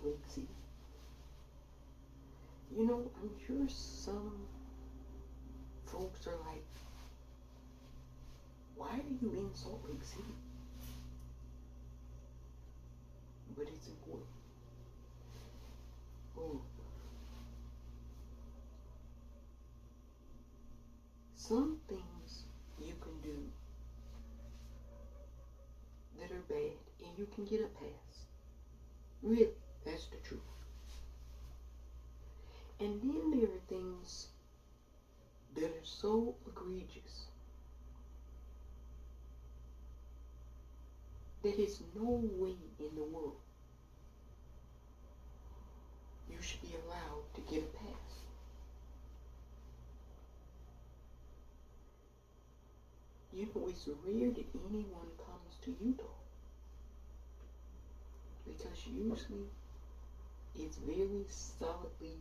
Lake City. You know, I'm sure some folks are like, why are you in Salt Lake City? But it's important. Oh. Some things you can do that are bad and you can get a pass. Really, that's the truth. And then there are things that are so egregious that is no way in the world you should be allowed to get a pass. You know, it's rare that anyone comes to Utah, because usually it's very solidly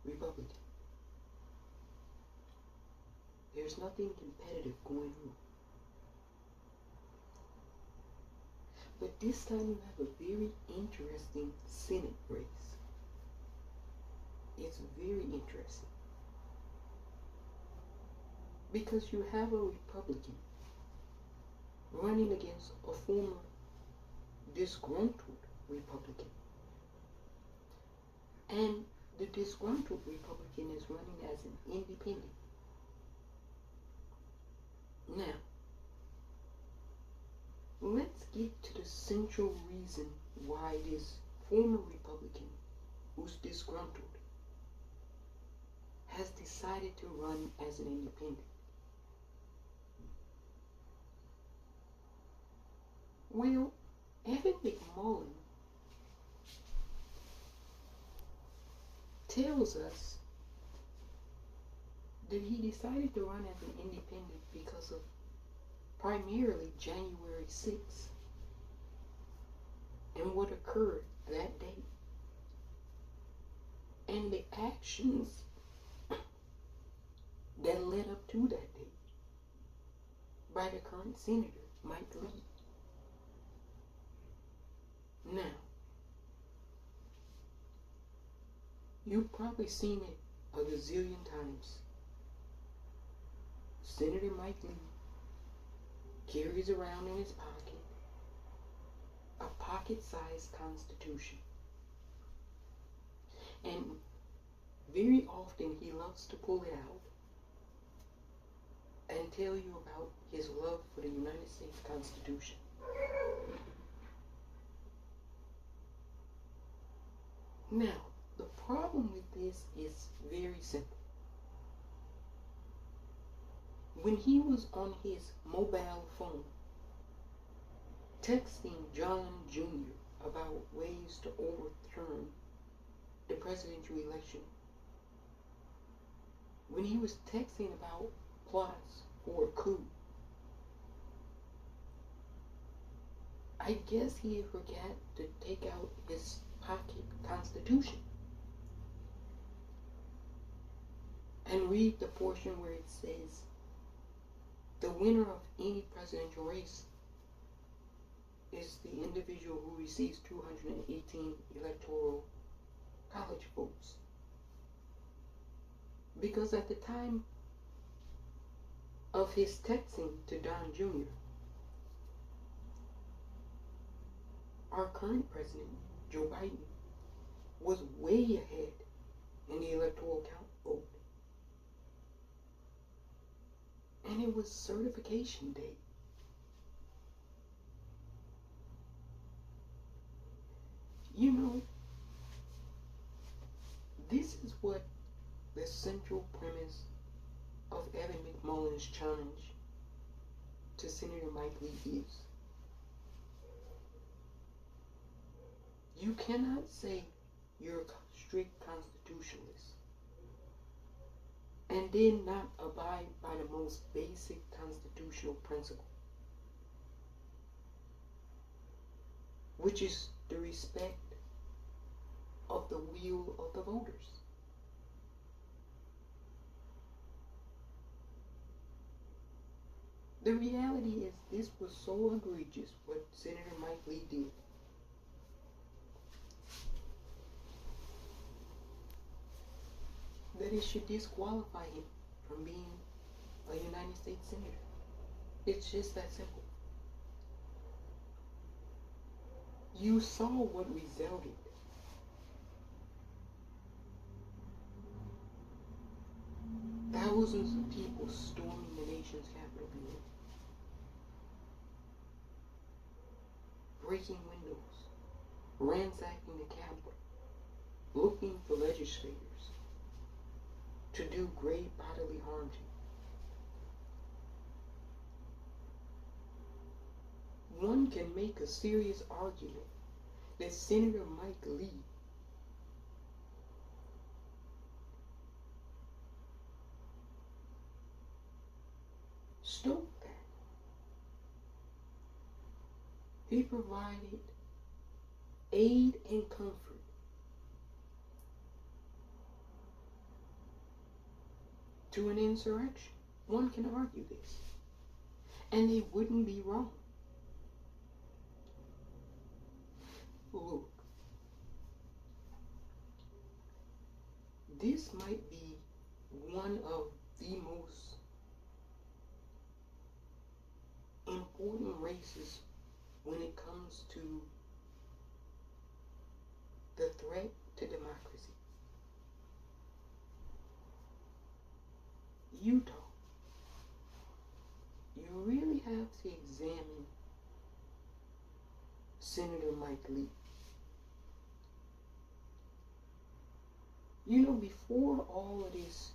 Republican. There's nothing competitive going on. But this time you have a very interesting Senate race. It's very interesting. Because you have a Republican running against a former disgruntled Republican. And the disgruntled Republican is running as an independent. Now, let's get to the central reason why this former Republican, who's disgruntled, has decided to run as an independent. Well, Evan McMullen tells us that he decided to run as an independent because of primarily January 6th and what occurred that day and the actions that led up to that day by the current Senator, Mike Lee. Now, you've probably seen it a gazillion times. Senator Mike Lee carries around in his pocket a pocket-sized Constitution. And very often he loves to pull it out and tell you about his love for the United States Constitution. Now, the problem with this is very simple. When he was on his mobile phone, texting John Jr. about ways to overturn the presidential election, when he was texting about plots for a coup, I guess he forgot to take out his pocket Constitution and read the portion where it says, the winner of any presidential race is the individual who receives 218 electoral college votes. Because at the time of his texting to Don Jr., our current president, Joe Biden, was way ahead in the electoral count vote. And it was certification day. You know, this is what the central premise of Evan McMullen's challenge to Senator Mike Lee is. You cannot say you're a strict constitutionalist and then not abide by the most basic constitutional principle, which is the respect of the will of the voters. The reality is this was so egregious what Senator Mike Lee did that it should disqualify him from being a United States Senator. It's just that simple. You saw what resulted. Thousands of people storming the nation's Capitol building, breaking windows, ransacking the Capitol, looking for legislators to do great bodily harm to. One can make a serious argument that Senator Mike Lee stoked that. He provided aid and comfort to an insurrection. One can argue this, and they wouldn't be wrong. Look, this might be one of the most important races when it comes to the threat to democracy. Utah, you really have to examine Senator Mike Lee. You know, before all of this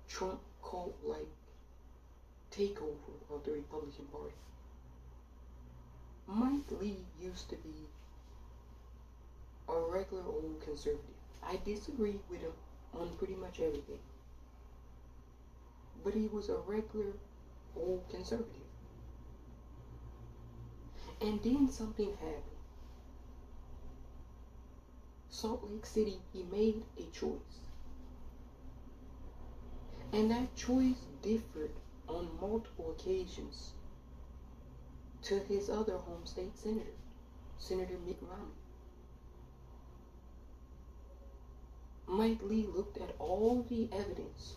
Trump cult-like takeover of the Republican Party, Mike Lee used to be a regular old conservative. I disagree with him on pretty much everything, but he was a regular old conservative. And then something happened. Salt Lake City, he made a choice. And that choice differed on multiple occasions to his other home state senator, Senator Mitt Romney. Mike Lee looked at all the evidence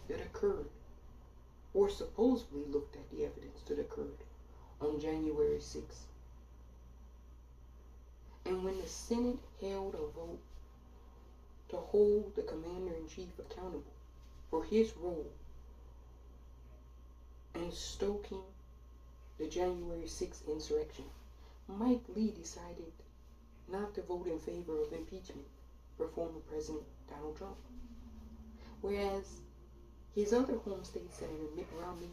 that occurred, or supposedly looked at the evidence that occurred on January 6th. And when the Senate held a vote to hold the Commander-in-Chief accountable for his role in stoking the January 6th insurrection, Mike Lee decided not to vote in favor of impeachment for former President Donald Trump. Whereas his other home state senator, Mitt Romney,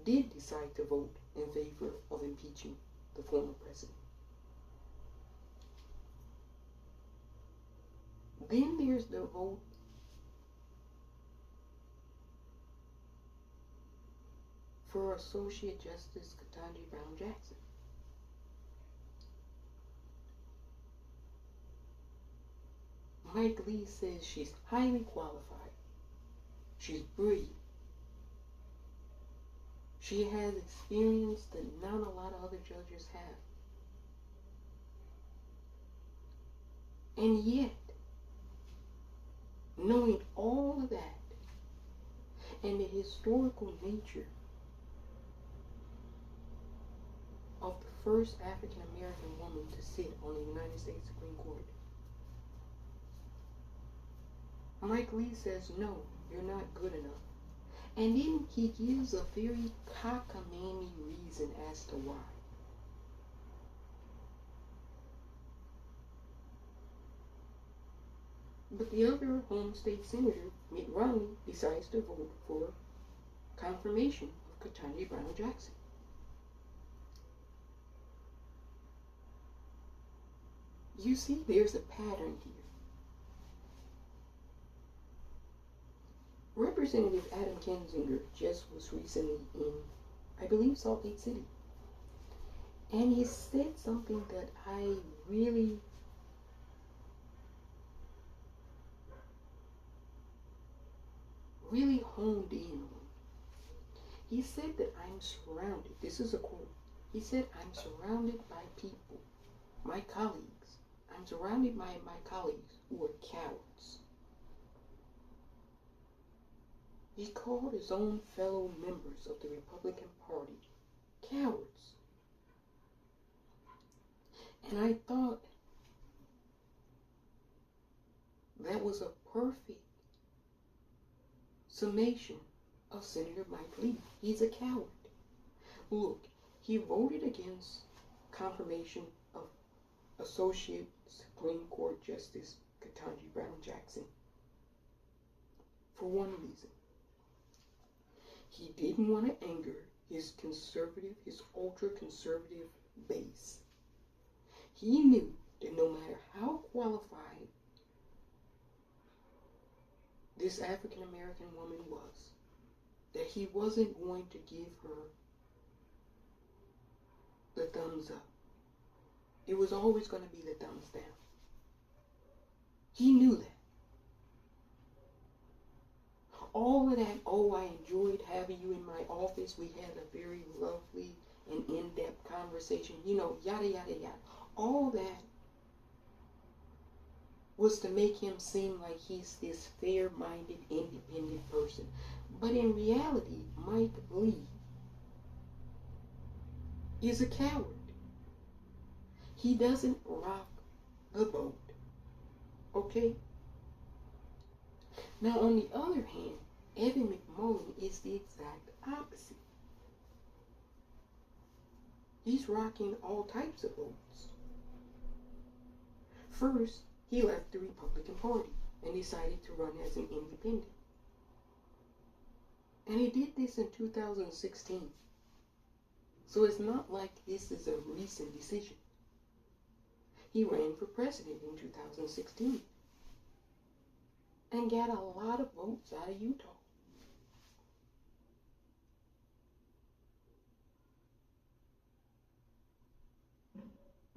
did decide to vote in favor of impeaching the former president. Then there's the vote for Associate Justice Ketanji Brown Jackson. Mike Lee says she's highly qualified. She's brilliant. She has experience that not a lot of other judges have. And yet, knowing all of that and the historical nature of the first African American woman to sit on the United States Supreme Court, Mike Lee says, no, you're not good enough. And then he gives a very cockamamie reason as to why. But the other home state senator, Mitt Romney, decides to vote for confirmation of Ketanji Brown Jackson. You see, there's a pattern here. Representative Adam Kinzinger just was recently in, I believe, Salt Lake City. And he said something that I really honed in on. He said that I'm surrounded, this is a quote, he said, I'm surrounded by people, my colleagues. I'm surrounded by my colleagues who are cowards. He called his own fellow members of the Republican Party cowards. And I thought that was a perfect summation of Senator Mike Lee. He's a coward. Look, he voted against confirmation of Associate Supreme Court Justice Ketanji Brown Jackson for one reason. He didn't want to anger his ultra-conservative base. He knew that no matter how qualified this African-American woman was, that he wasn't going to give her the thumbs up. It was always going to be the thumbs down. He knew that. All of that, oh, I enjoyed having you in my office. We had a very lovely and in-depth conversation. You know, yada, yada, yada. All that was to make him seem like he's this fair-minded, independent person. But in reality, Mike Lee is a coward. He doesn't rock the boat. Okay? Now, on the other hand, Evan McMullin is the exact opposite. He's rocking all types of boats. First, he left the Republican Party and decided to run as an independent. And he did this in 2016. So it's not like this is a recent decision. He ran for president in 2016 and got a lot of votes out of Utah.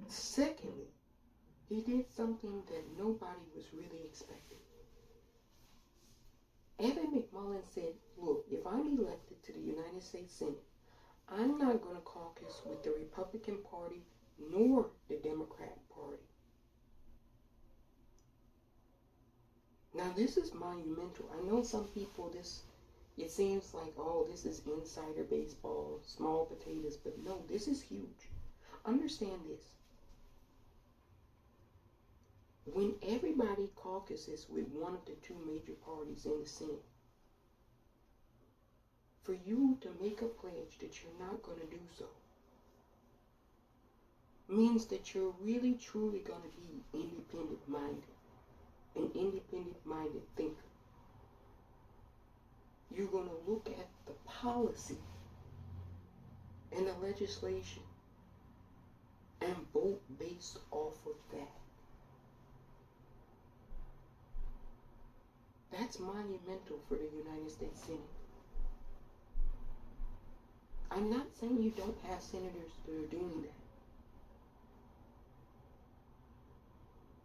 Secondly, he did something that nobody was really expecting. Evan McMullin said, look, if I'm elected to the United States Senate, I'm not going to caucus with the Republican Party nor the Democrat Party. Now, this is monumental. I know some people, it seems like, oh, this is insider baseball, small potatoes, but no, this is huge. Understand this. When everybody caucuses with one of the two major parties in the Senate, for you to make a pledge that you're not going to do so means that you're really, truly going to be independent-minded, an independent-minded thinker. You're going to look at the policy and the legislation and vote based off of that. That's monumental for the United States Senate. I'm not saying you don't have senators that are doing that.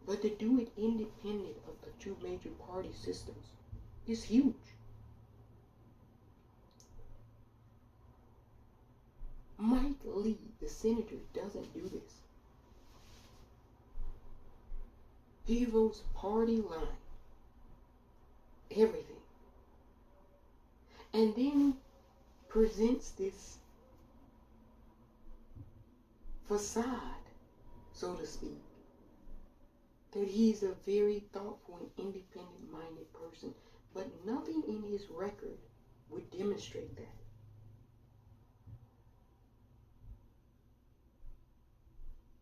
But to do it independent of the two major party systems is huge. Mike Lee, the senator, doesn't do this. He votes party line. Everything. And then presents this facade, so to speak, that he's a very thoughtful and independent-minded person. But nothing in his record would demonstrate that.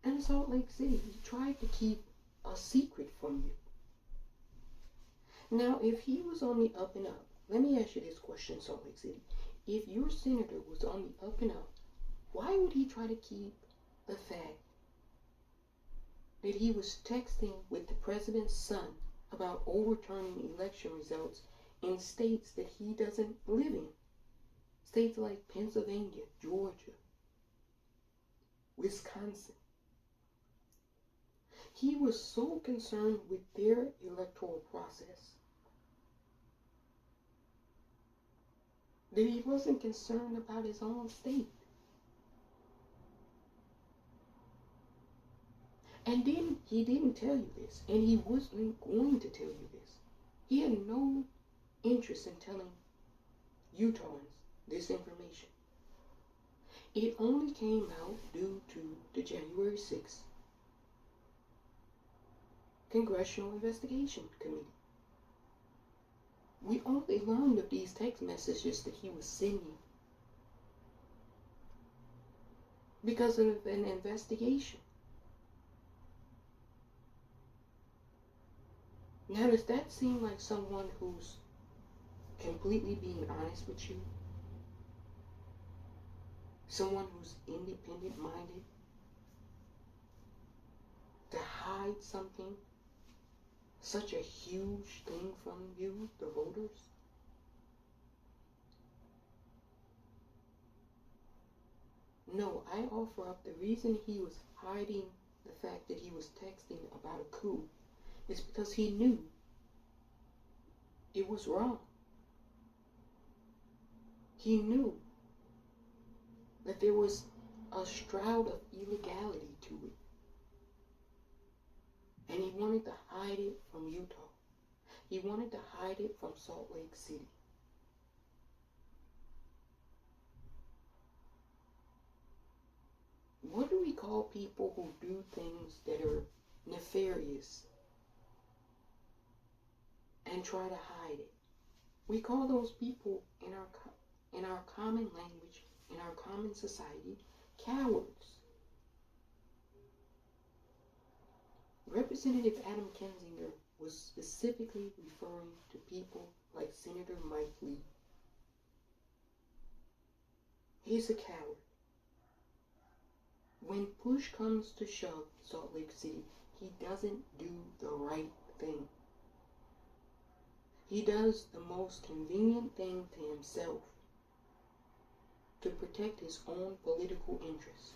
And Salt Lake City, he tried to keep a secret from you. Now, if he was on the up and up, let me ask you this question, Salt Lake City. If your senator was on the up and up, why would he try to keep the fact that he was texting with the president's son about overturning election results in states that he doesn't live in? States like Pennsylvania, Georgia, Wisconsin. He was so concerned with their electoral process that he wasn't concerned about his own state. And then he didn't tell you this, and he wasn't going to tell you this. He had no interest in telling Utahns this information. It only came out due to the January 6th Congressional Investigation Committee. We only learned of these text messages that he was sending because of an investigation. Now, does that seem like someone who's completely being honest with you? Someone who's independent-minded? To hide something, such a huge thing from you, the voters? No, I offer up the reason he was hiding the fact that he was texting about a coup is because he knew it was wrong. He knew that there was a shroud of illegality to it. And he wanted to hide it from Utah. He wanted to hide it from Salt Lake City. What do we call people who do things that are nefarious and try to hide it? We call those people in our common language, in our common society, cowards. Representative Adam Kinzinger was specifically referring to people like Senator Mike Lee. He's a coward. When push comes to shove, Salt Lake City, he doesn't do the right thing. He does the most convenient thing to himself to protect his own political interests.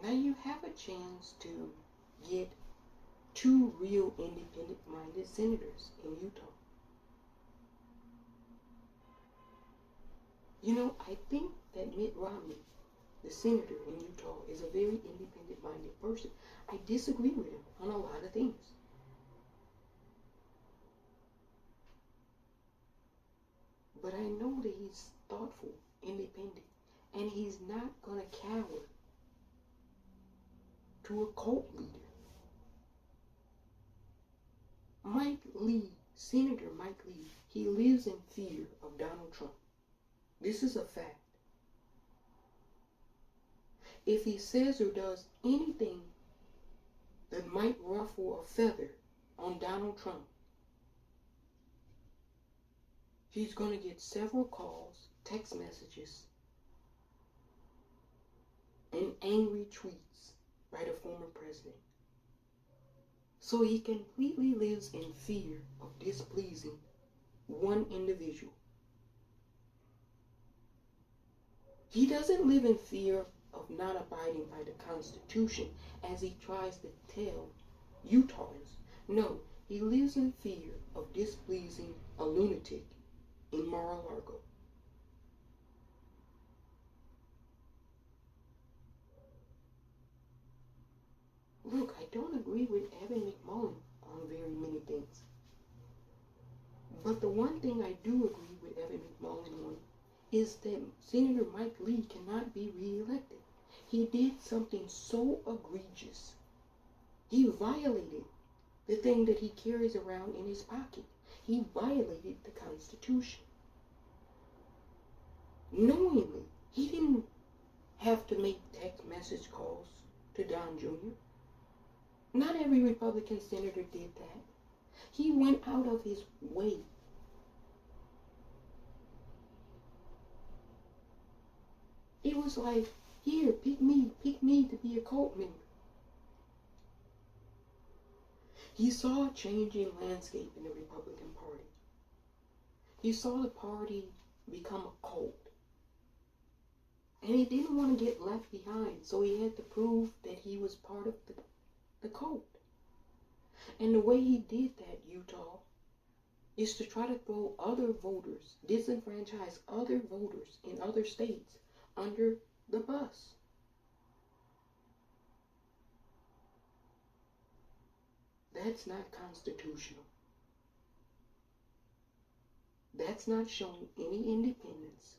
Now you have a chance to get two real independent-minded senators in Utah. You know, I think that Mitt Romney, the senator in Utah, is a very independent-minded person. I disagree with him on a lot of things. But I know that he's thoughtful, independent, and he's not going to cower to a cult leader. Mike Lee, Senator Mike Lee, he lives in fear of Donald Trump. This is a fact. If he says or does anything that might ruffle a feather on Donald Trump, he's going to get several calls, text messages, and angry tweets by the former president. So he completely lives in fear of displeasing one individual. He doesn't live in fear of not abiding by the Constitution as he tries to tell Utahns. No, he lives in fear of displeasing a lunatic in Mar-a-Lago. Look, I don't agree with Evan McMullin on very many things. But the one thing I do agree with Evan McMullin on is that Senator Mike Lee cannot be reelected. He did something so egregious. He violated the thing that he carries around in his pocket. He violated the Constitution. Knowingly, he didn't have to make text message calls to Don Jr. Not every Republican senator did that. He went out of his way. It was like, here, pick me to be a cult member. He saw a changing landscape in the Republican Party. He saw the party become a cult. And he didn't want to get left behind, so he had to prove that he was part of the cult. And the way he did that, Utah, is to try to throw other voters, disenfranchise other voters in other states under the bus. That's not constitutional. That's not showing any independence.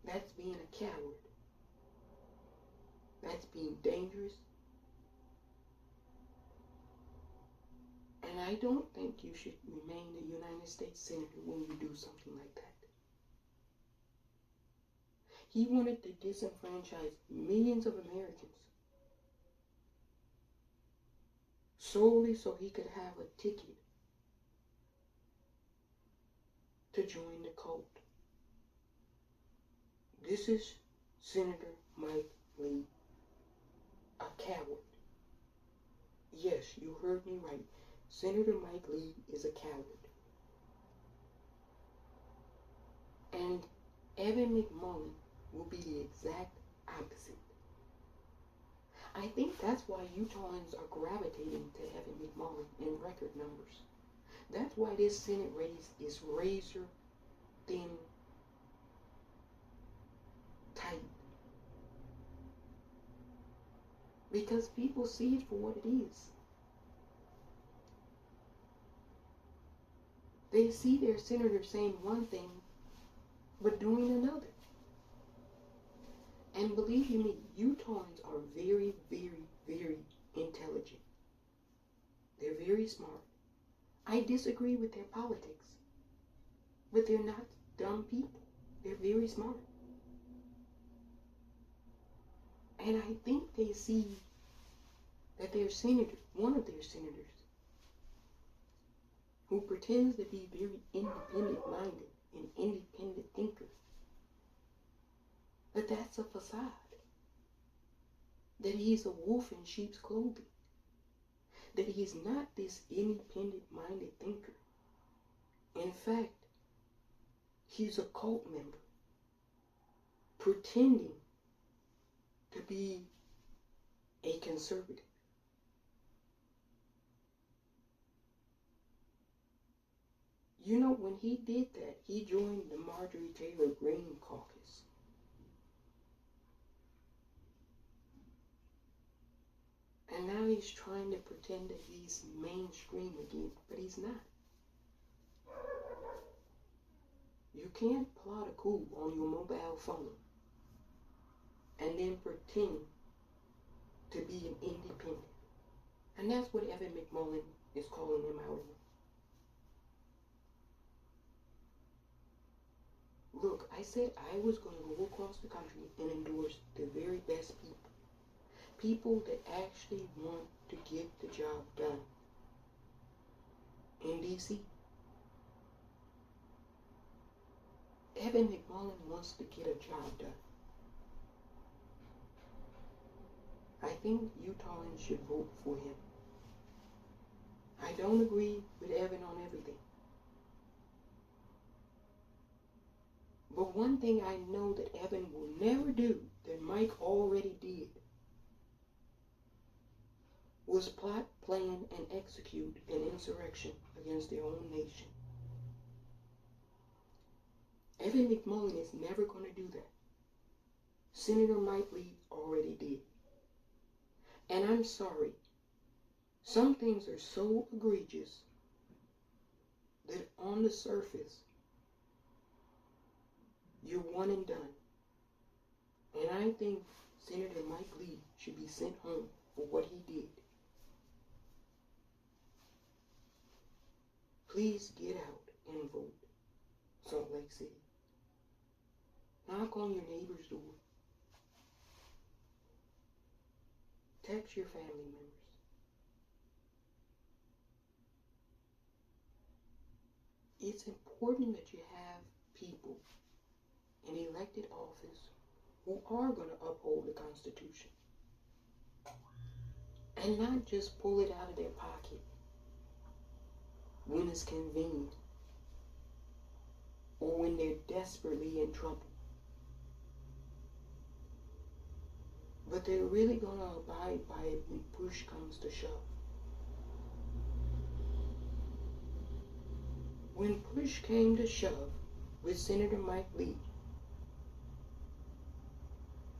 That's being a coward. That's being dangerous. And I don't think you should remain a United States Senator when you do something like that. He wanted to disenfranchise millions of Americans solely so he could have a ticket to join the cult. This is Senator Mike Lee, a coward. Yes, you heard me right. Senator Mike Lee is a coward. And Evan McMullin will be the exact opposite. I think that's why Utahns are gravitating to Evan McMullin in record numbers. That's why this Senate race is razor thin tight. Because people see it for what it is. They see their senator saying one thing, but doing another. And believe you me, Utahns are very, very, very intelligent. They're very smart. I disagree with their politics, but they're not dumb people. They're very smart. And I think they see that their senator, one of their senators, who pretends to be very independent-minded, an independent thinker, but that's a facade. That he's a wolf in sheep's clothing. That he's not this independent-minded thinker. In fact, he's a cult member, pretending to be a conservative. You know, when he did that, he joined the Marjorie Taylor Greene caucus. And now he's trying to pretend that he's mainstream again, but he's not. You can't plot a coup on your mobile phone and then pretend to be an independent. And that's what Evan McMullin is calling him out on. Look, I said I was going to go across the country and endorse the very best people. People that actually want to get the job done in D.C. Evan McMullin wants to get a job done. I think Utahns should vote for him. I don't agree with Evan on everything. But one thing I know that Evan will never do that Mike already did was plot, plan, and execute an insurrection against their own nation. Evan McMullin is never going to do that. Senator Mike Lee already did. And I'm sorry, some things are so egregious that on the surface, you're one and done. And I think Senator Mike Lee should be sent home for what he did. Please get out and vote, Salt Lake City. Knock on your neighbor's door. Text your family members. It's important that you have people in elected office who are going to uphold the Constitution and not just pull it out of their pocket when it's convenient or when they're desperately in trouble. But they're really going to abide by it when push comes to shove. When push came to shove with Senator Mike Lee,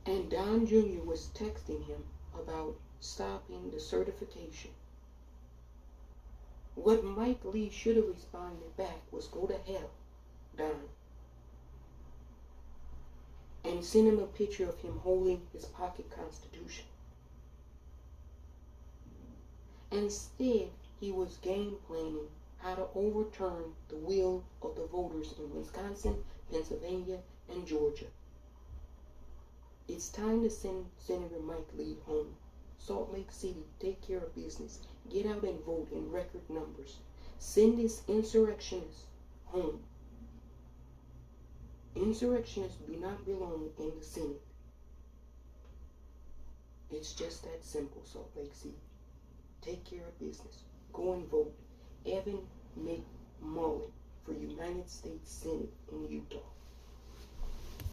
and Don Jr. was texting him about stopping the certification, What Mike Lee should have responded back was, "Go to hell, Don," and send him a picture of him holding his pocket constitution. Instead, he was game planning how to overturn the will of the voters in Wisconsin, Pennsylvania, and Georgia. It's time to send Senator Mike Lee home. Salt Lake City, take care of business. Get out and vote in record numbers. Send this insurrectionist home. Insurrectionists do not belong in the Senate. It's just that simple, Salt Lake City. Take care of business. Go and vote. Evan McMullen for United States Senate in Utah.